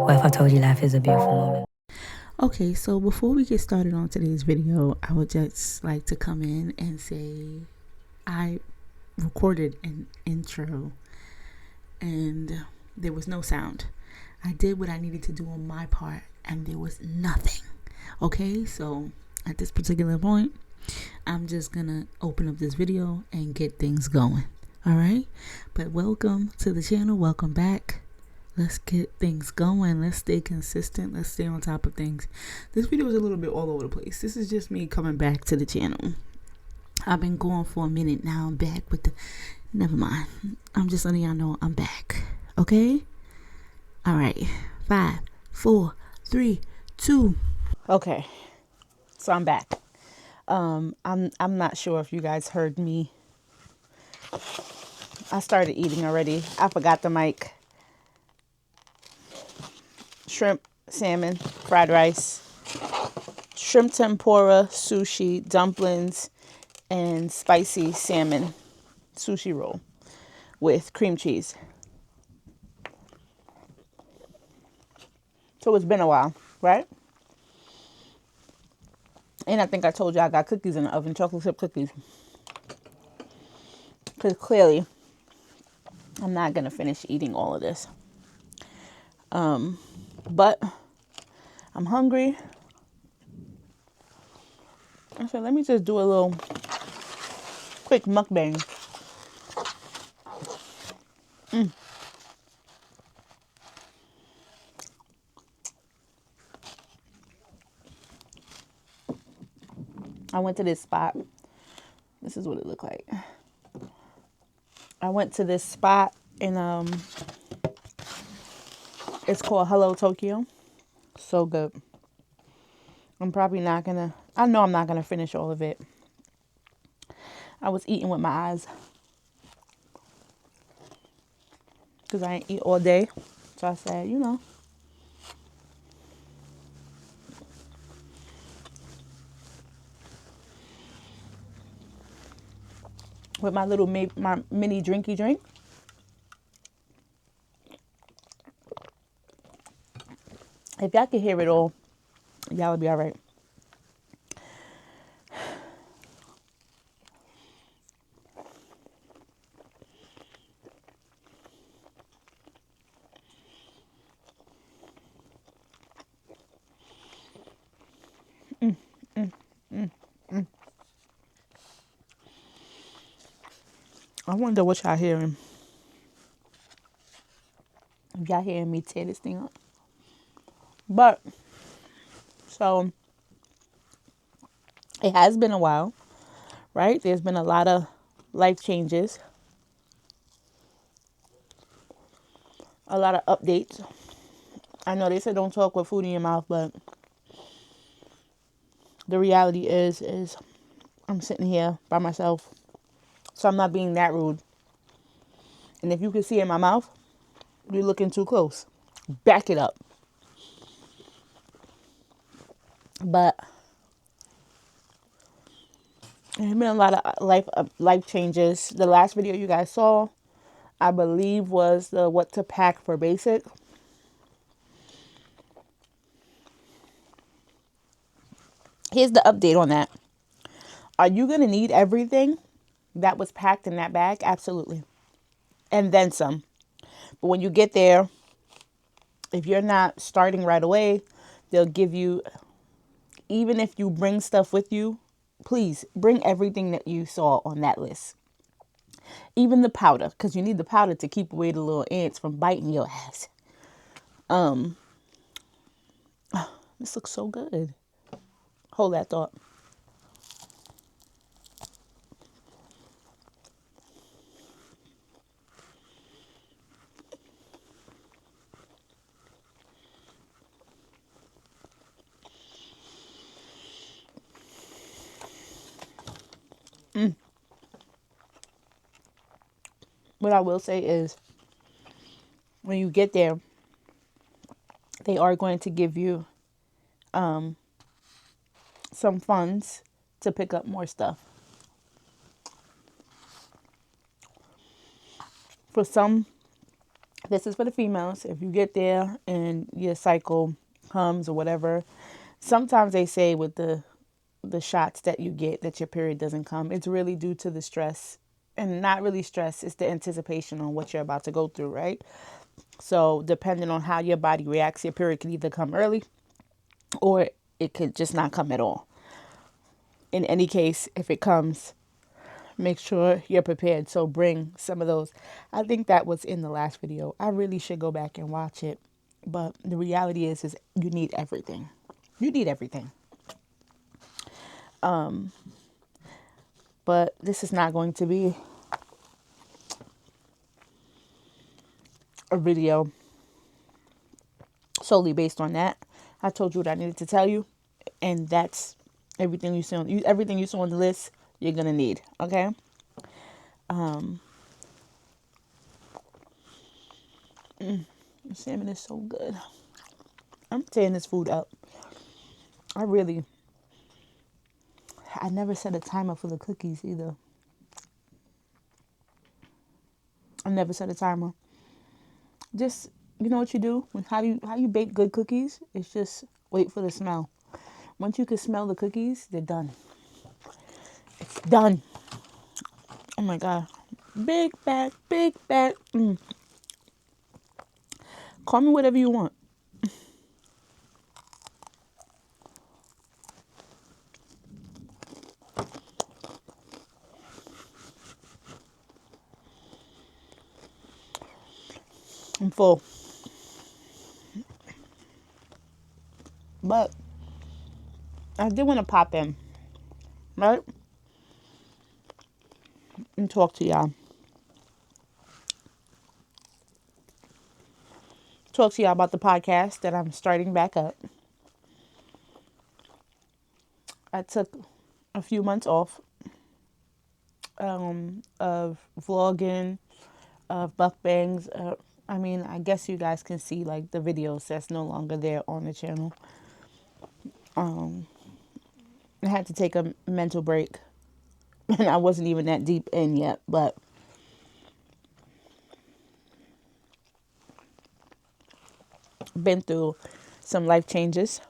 What if I told you life is a beautiful moment? Okay, so before we get started on today's video, I would just like to come in and say I recorded an intro and there was no sound. I did what I needed to do on my part and there was nothing. Okay, so at this particular point, I'm just gonna open up this video and get things going. All right, but welcome to the channel. Welcome back. Let's get things going. Let's stay consistent. Let's stay on top of things. This video is a little bit all over the place. This is just me coming back to the channel. I've been going for a minute now. I'm back with the... Never mind. I'm just letting y'all know I'm back. Okay? All right. 5, 4, 3, 2. Okay. So I'm back. I'm not sure if you guys heard me. I started eating already. I forgot the mic. Shrimp, salmon, fried rice, shrimp tempura, sushi, dumplings, and spicy salmon sushi roll with cream cheese. So it's been a while, right? And I think I told you I got cookies in the oven, chocolate chip cookies. Because clearly, I'm not going to finish eating all of this. But I'm hungry. I said, let me just do a little quick mukbang. I went to this spot. This is what it looked like. I went to this spot in it's called Hello Tokyo. So good. I'm probably not gonna, I know I'm not gonna finish all of it. I was eating with my eyes because I ain't eat all day. So I said, you know, with my little my mini drinky drink. If y'all can hear it all, y'all will be all right. I wonder what y'all hearing. If y'all hearing me tear this thing up. But, so, it has been a while, right? There's been a lot of life changes. A lot of updates. I know they said don't talk with food in your mouth, but the reality is I'm sitting here by myself. So I'm not being that rude. And if you can see in my mouth, you're looking too close. Back it up. But there's been a lot of life changes. The last video you guys saw, I believe, was the what to pack for basic. Here's the update on that. Are you going to need everything that was packed in that bag? Absolutely. And then some. But when you get there, if you're not starting right away, they'll give you, even if you bring stuff with you, please bring everything that you saw on that list. Even the powder, because you need the powder to keep away the little ants from biting your ass. This looks so good. Hold that thought. What I will say is, when you get there, they are going to give you some funds to pick up more stuff. For some This is for the females. If you get there and your cycle comes or whatever, sometimes they say with the shots that you get that your period doesn't come. It's really due to the stress, and not really stress. It's the anticipation on what you're about to go through, right? So depending on how your body reacts, your period could either come early or it could just not come at all. In any case, if it comes, make sure you're prepared. So bring some of those. I think that was in the last video. I really should go back and watch it. But the reality is you need everything. You need everything. But this is not going to be a video solely based on that. I told you what I needed to tell you, and that's everything you saw on the list. You're gonna need, okay? The salmon is so good. I'm tearing this food up. I never set a timer for the cookies either. I never set a timer. Just, you know what you do? How you bake good cookies? It's just wait for the smell. Once you can smell the cookies, they're done. It's done. Oh my God. Big bag, big bag. Call me whatever you want. I'm full. But I did want to pop in, right? And talk to y'all. Talk to y'all about the podcast that I'm starting back up. I took a few months off of vlogging, of mukbangs. I guess you guys can see like the videos that's no longer there on the channel. I had to take a mental break, and I wasn't even that deep in yet, but been through some life changes.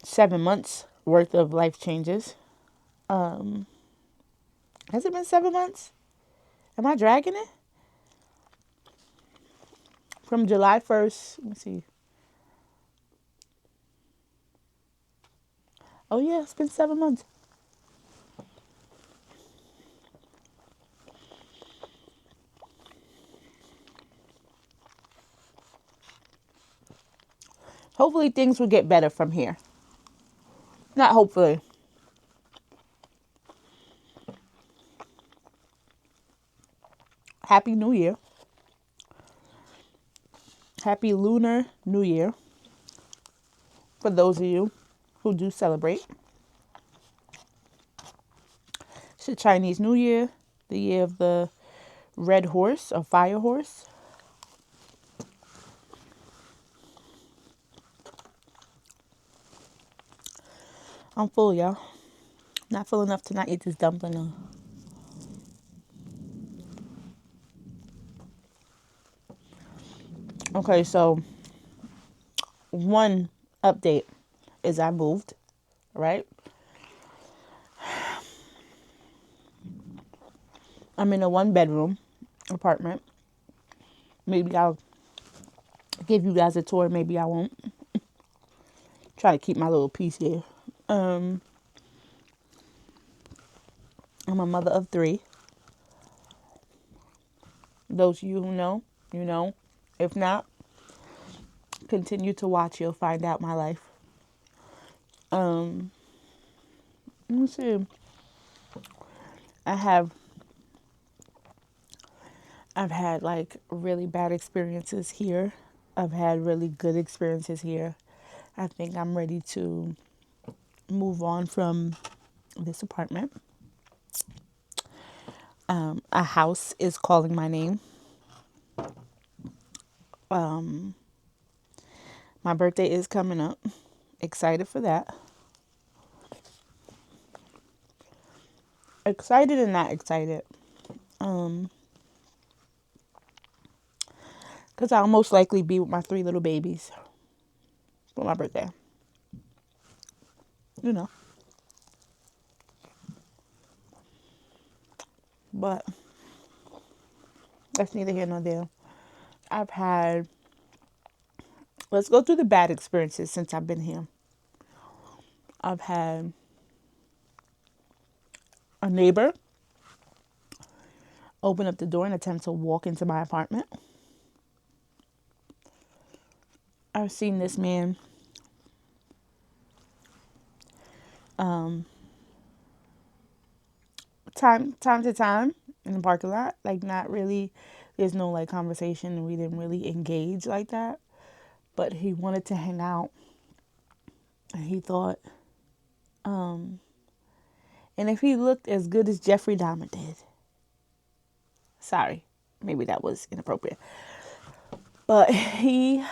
7 months worth of life changes. Has it been 7 months? Am I dragging it? From July 1st, let me see. Oh yeah, it's been 7 months. Hopefully things will get better from here. Not hopefully. Happy New Year. Happy Lunar New Year. For those of you who do celebrate. It's the Chinese New Year. The year of the red horse or fire horse. I'm full, y'all. Not full enough to not eat this dumpling though. Okay, so one update is I moved, right? I'm in a 1-bedroom apartment. Maybe I'll give you guys a tour. Maybe I won't. Try to keep my little piece here. I'm a mother of 3. Those of you who know, you know. If not, continue to watch. You'll find out my life. Let me see. I've had like really bad experiences here. I've had really good experiences here. I think I'm ready to move on from this apartment. A house is calling my name. My birthday is coming up. Excited for that. Excited and not excited. Because I'll most likely be with my 3 little babies for my birthday. You know. But that's neither here nor there. I've had, let's go through the bad experiences since I've been here. I've had a neighbor open up the door and attempt to walk into my apartment. I've seen this man time to time in the parking lot, like not really, there's no like conversation and we didn't really engage like that, but he wanted to hang out and he thought and if he looked as good as Jeffrey Dahmer did, sorry, maybe that was inappropriate, but it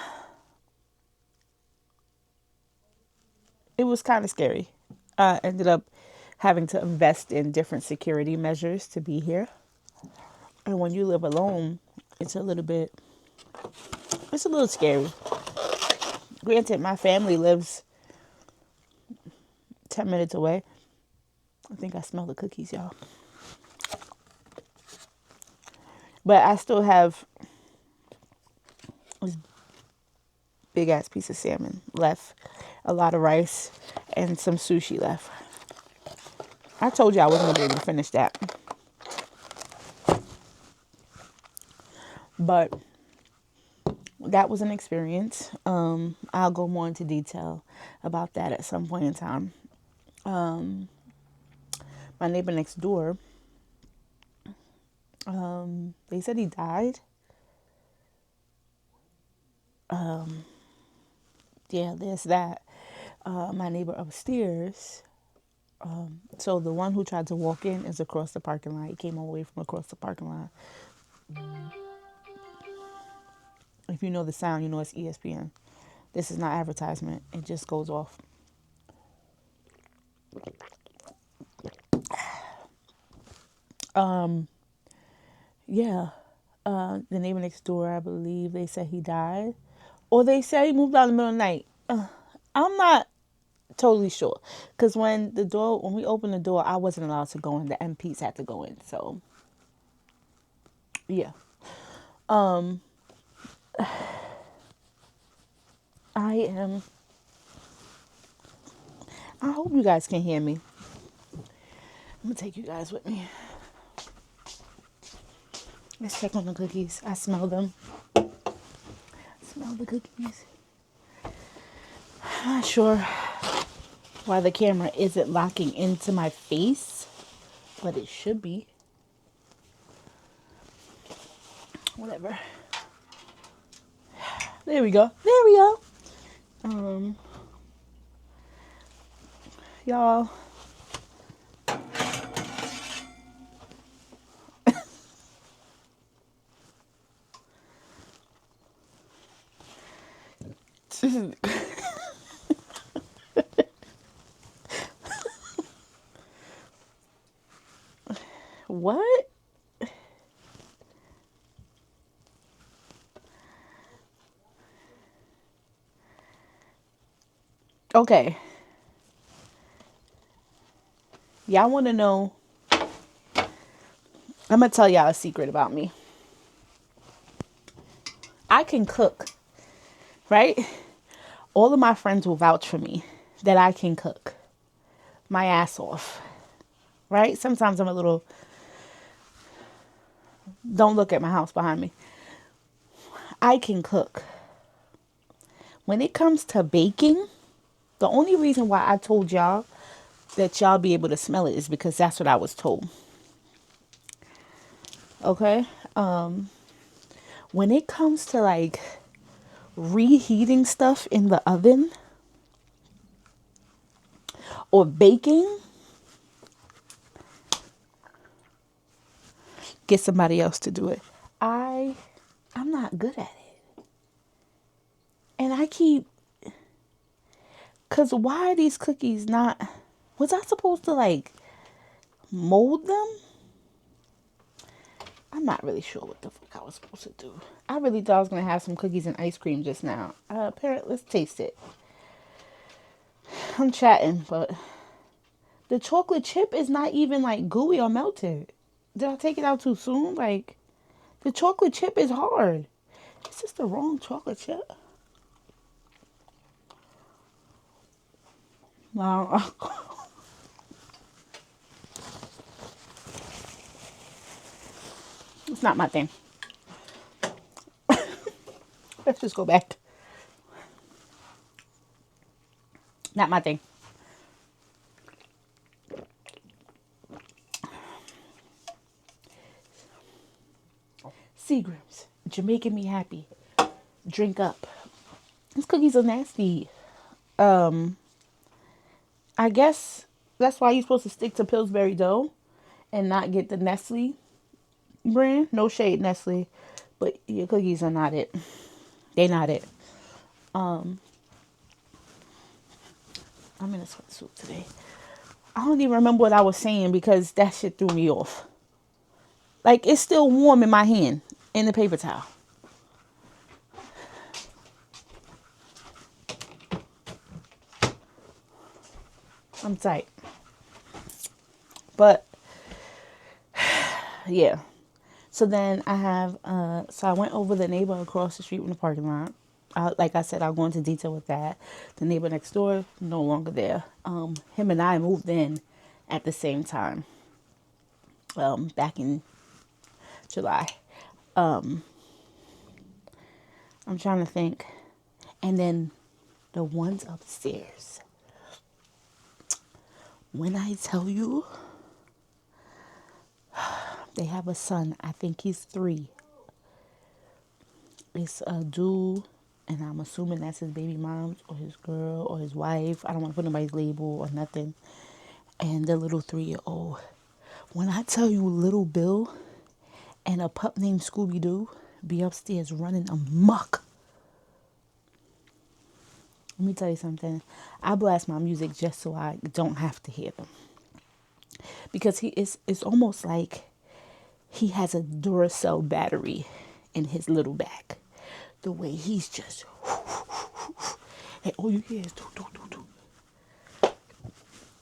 was kind of scary. I ended up having to invest in different security measures to be here. And when you live alone, it's a little scary. Granted, my family lives 10 minutes away. I think I smell the cookies, y'all. But I still have this big ass piece of salmon left, a lot of rice, and some sushi left. I told you I wasn't going to be able to finish that. But that was an experience. I'll go more into detail about that at some point in time. My neighbor next door, they said he died. Yeah, there's that. My neighbor upstairs, so the one who tried to walk in is across the parking lot. He came all the way from across the parking lot. If you know the sound, you know it's ESPN. This is not advertisement. It just goes off. Yeah. The neighbor next door, I believe they said he died. Or they said he moved out in the middle of the night. I'm not totally sure. Because when we opened the door, I wasn't allowed to go in. The MPs had to go in. So, yeah. I hope you guys can hear me. I'm going to take you guys with me. Let's check on the cookies. I smell them. Smell the cookies. I'm not sure why the camera isn't locking into my face, but it should be. Whatever. There we go. Y'all. What? Okay. Y'all want to know? I'm going to tell y'all a secret about me. I can cook, right? All of my friends will vouch for me that I can cook my ass off, right? Sometimes I'm a little, don't look at my house behind me. I can cook. When it comes to baking, the only reason why I told y'all that y'all be able to smell it is because that's what I was told. Okay? When it comes to like reheating stuff in the oven or baking, get somebody else to do it. I'm not good at it. And I keep, cause why are these cookies not, was I supposed to like mold them? I'm not really sure what the fuck I was supposed to do. I really thought I was gonna have some cookies and ice cream just now. Apparently, let's taste it. I'm chatting, but the chocolate chip is not even like gooey or melted. Did I take it out too soon? Like, the chocolate chip is hard. Is this the wrong chocolate chip? No. It's not my thing. Let's just go back. Not my thing. Seagrams. Jamaican me happy. Drink up. These cookies are nasty. I guess that's why you're supposed to stick to Pillsbury dough and not get the Nestle brand. No shade, Nestle, but your cookies are not it. They not it. I'm in a sweatsuit today. I don't even remember what I was saying because that shit threw me off. Like, it's still warm in my hand in the paper towel. I'm tight. But yeah. So then I have so I went over the neighbor across the street in the parking lot. Like I said, I'll go into detail with that. The neighbor next door, no longer there. Him and I moved in at the same time. Back in July. I'm trying to think. And then the ones upstairs. When I tell you, they have a son. I think he's 3. It's a dude, and I'm assuming that's his baby mom or his girl or his wife. I don't want to put nobody's label or nothing. And the little 3-year-old. When I tell you little Bill and a pup named Scooby-Doo be upstairs running amok. Let me tell you something. I blast my music just so I don't have to hear them. Because it's almost like he has a Duracell battery in his little bag. The way he's just, and all you hear is do, do, do, do.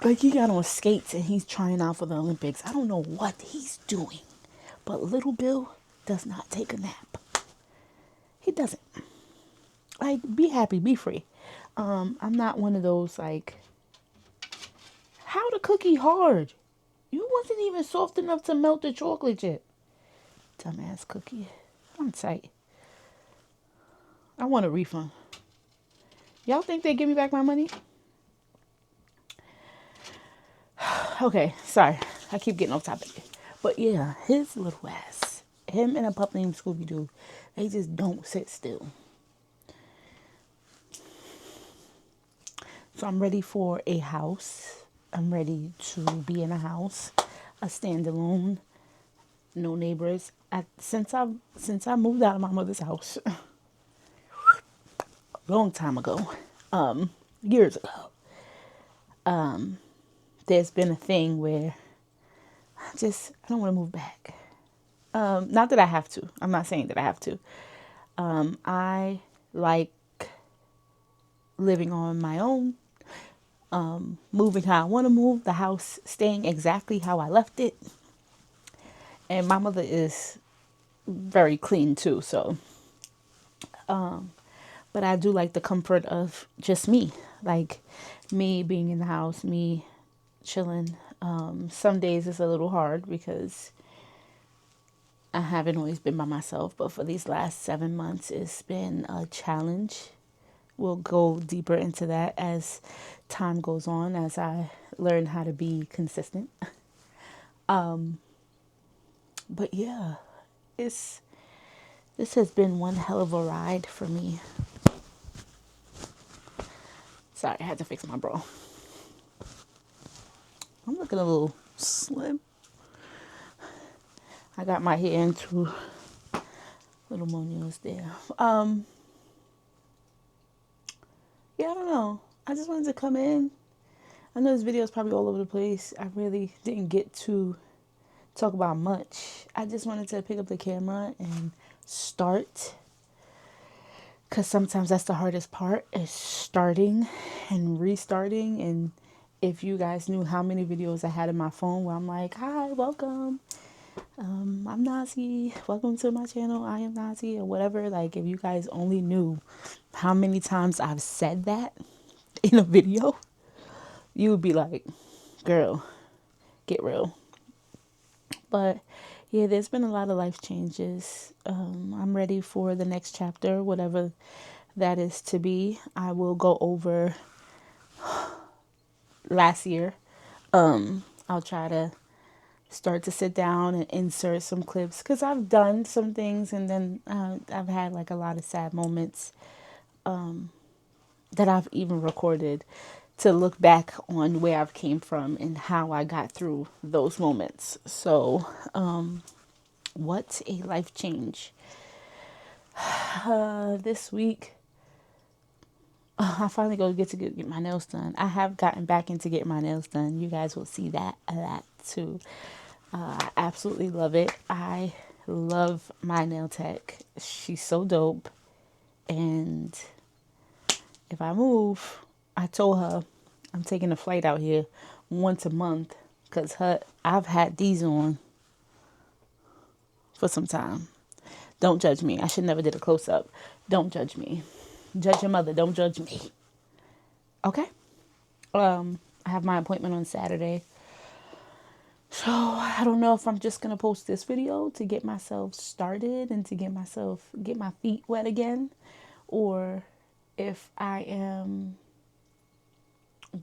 Like he got on skates and he's trying out for the Olympics. I don't know what he's doing. But little Bill does not take a nap. He doesn't. Like, be happy, be free. I'm not one of those, like, how the cookie hard? You wasn't even soft enough to melt the chocolate chip. Dumbass cookie. I'm tight. I want a refund. Y'all think they give me back my money? Okay, sorry. I keep getting off topic. But yeah, his little ass. Him and a pup named Scooby-Doo. They just don't sit still. So I'm ready for a house. I'm ready to be in a house. A standalone. No neighbors. Since I moved out of my mother's house. A long time ago. Years ago. There's been a thing where I don't want to move back. Not that I have to. I'm not saying that I have to. I like living on my own. Moving how I want to move. The house staying exactly how I left it. And my mother is very clean too. So, but I do like the comfort of just me. Like me being in the house, me chilling. Some days it's a little hard because I haven't always been by myself, but for these last 7 months, it's been a challenge. We'll go deeper into that as time goes on, as I learn how to be consistent. But yeah, this has been one hell of a ride for me. Sorry, I had to fix my bra. I'm looking a little slim. I got my hair into little Monio's there. Yeah, I don't know. I just wanted to come in. I know this video is probably all over the place. I really didn't get to talk about much. I just wanted to pick up the camera and start, because sometimes that's the hardest part, is starting and restarting. And if you guys knew how many videos I had in my phone where I'm like, hi, welcome, I'm Nazi, welcome to my channel, I am Nazi, or whatever. Like, if you guys only knew how many times I've said that in a video, you would be like, girl, get real. But yeah, there's been a lot of life changes. I'm ready for the next chapter, whatever that is to be. I will go over last year. I'll try to start to sit down and insert some clips, because I've done some things, and then I've had like a lot of sad moments that I've even recorded to look back on where I've came from and how I got through those moments. So, what a life change. This week, I finally get to get my nails done. I have gotten back into getting my nails done. You guys will see that a lot too. I absolutely love it. I love my nail tech. She's so dope. And if I move, I told her I'm taking a flight out here once a month, because I've had these on for some time. Don't judge me. I should never did a close up. Don't judge me. Judge your mother. Don't judge me. Okay. I have my appointment on Saturday. So I don't know if I'm just gonna post this video to get myself started and to get my feet wet again, or if I am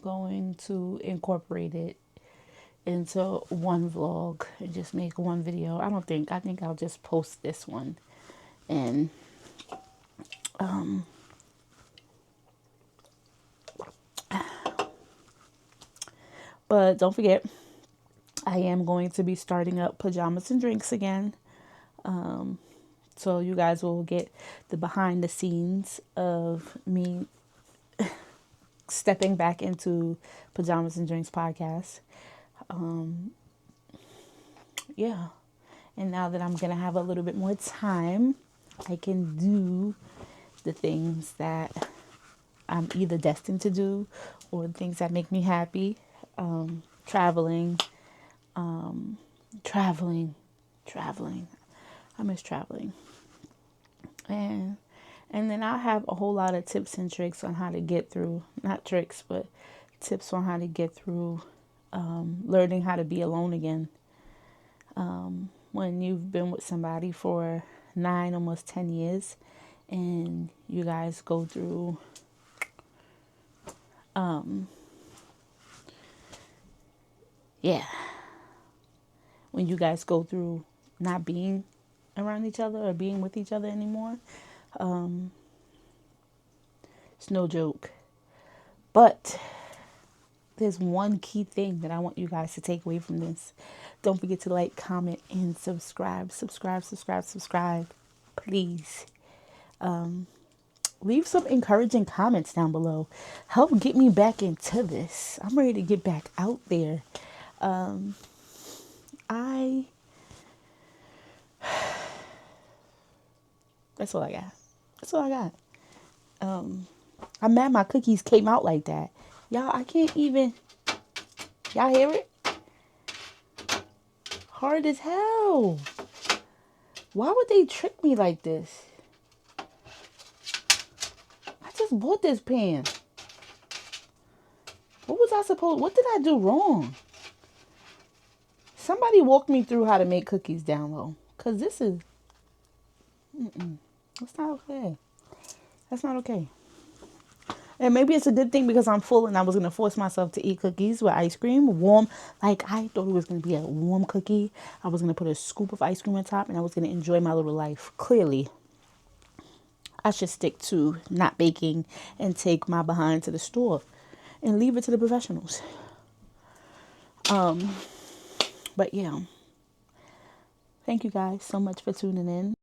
going to incorporate it into one vlog and just make one video. I think I'll just post this one. And but don't forget, I am going to be starting up Pajamas and Drinks again. So you guys will get the behind the scenes of me stepping back into Pajamas and Drinks podcast. Yeah. And now that I'm going to have a little bit more time, I can do the things that I'm either destined to do or things that make me happy. Traveling. I miss traveling. And then I'll have a whole lot of tips and tricks on how to get through, not tricks, but tips on how to get through learning how to be alone again. When you've been with somebody for 9, almost 10 years, and you guys go through when you guys go through not being around each other or being with each other anymore, it's no joke. But there's one key thing that I want you guys to take away from this. Don't forget to like, comment, and subscribe. Subscribe, please. Leave some encouraging comments down below. Help get me back into this. I'm ready to get back out there. That's all I got. I'm mad my cookies came out like that. Y'all, I can't even. Y'all hear it? Hard as hell. Why would they trick me like this? I just bought this pan. What did I do wrong? Somebody walk me through how to make cookies down low. Because this is... That's not okay. That's not okay. And maybe it's a good thing because I'm full and I was going to force myself to eat cookies with ice cream. Warm. Like, I thought it was going to be a warm cookie. I was going to put a scoop of ice cream on top and I was going to enjoy my little life. Clearly, I should stick to not baking and take my behind to the store and leave it to the professionals. But yeah. Thank you guys so much for tuning in.